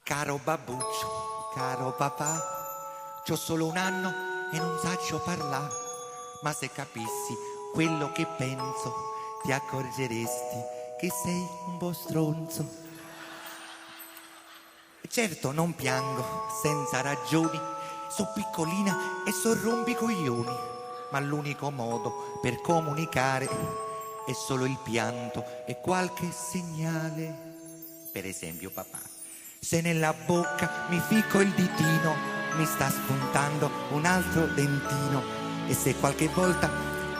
Caro babbuccio, caro papà, c'ho solo un anno e non saccio parlare, ma se capissi quello che penso, ti accorgeresti che sei un po' stronzo. Certo non piango senza ragioni, so piccolina e so rompicoglioni, ma l'unico modo per comunicare è solo il pianto e qualche segnale. Per esempio, papà, se nella bocca mi ficco il ditino, mi sta spuntando un altro dentino, e se qualche volta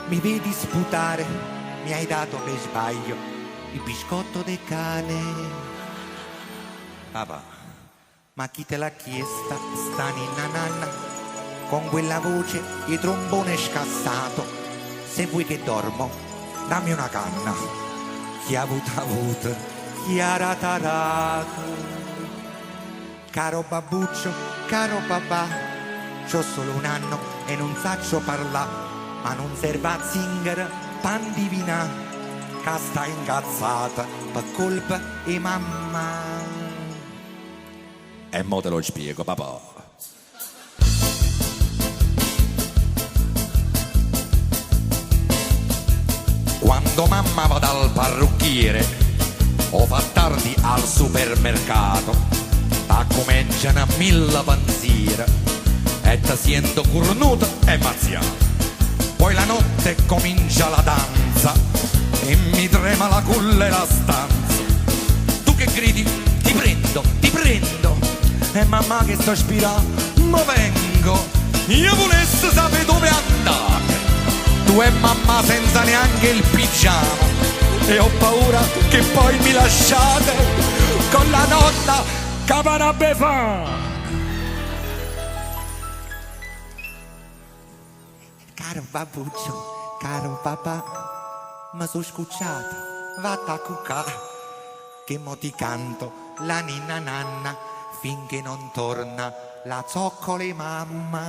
mi vedi sputare, mi hai dato per sbaglio il biscotto del cane. Papà, ma chi te l'ha chiesta sta ninna nanna, con quella voce di trombone scassato? Se vuoi che dormo, dammi una canna. Chi ha avuto, chi ha ratarato. Caro babbuccio, caro papà, c'ho solo un anno e non saccio parla', ma non serve a zingara, pan di vina, che sta incazzata per colpa di mamma. E mo te lo spiego, papà. Quando mamma va dal parrucchiere o fa tardi al supermercato, cominciano a 1000 pensieri e ti sento cornuto e mazziato. Poi la notte comincia la danza e mi trema la culla e la stanza. Tu che gridi, ti prendo, e mamma che sto spirando, mo vengo. Io volessi sapere dove andate, tu e mamma senza neanche il pigiama, e ho paura che poi mi lasciate con la nonna che va a befare. Caro babbuccio, caro papà, ma sono scucciato, vatta a cucà, che mo ti canto la ninna nanna finché non torna la zoccole mamma.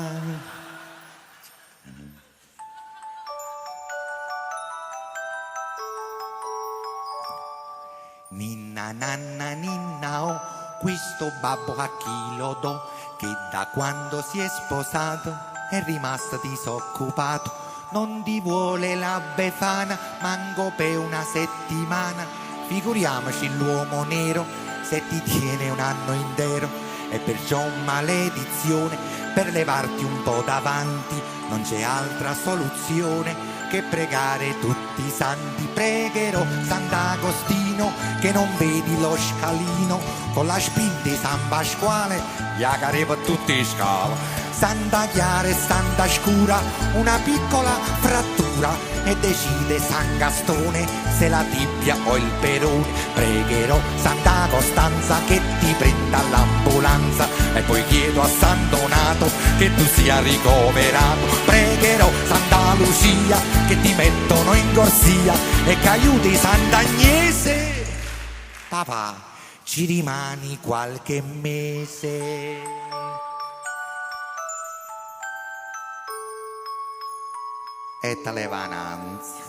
Ninna nanna ninna oh, questo babbo a chi lo do, che da quando si è sposato è rimasto disoccupato, non ti vuole la befana manco per una settimana. Figuriamoci l'uomo nero se ti tiene un anno intero, e perciò maledizione per levarti un po' davanti. Non c'è altra soluzione che pregare tutti i santi. Pregherò Sant'Agostino che non vedi lo scalino, con la spinta di San Pasquale gli agareva tutti i scala. Santa Chiara e Santa Scura, una piccola frattura, e decide San Gastone se la tibia o il perone. Pregherò Santa Costanza che ti prenda l'ambulanza, e poi chiedo a San Donato che tu sia ricoverato. Pregherò Santa Lucia che ti mettono in corsia, e che aiuti Sant'Agnese. Papà, ci rimani qualche mese. E te le va un'ansia.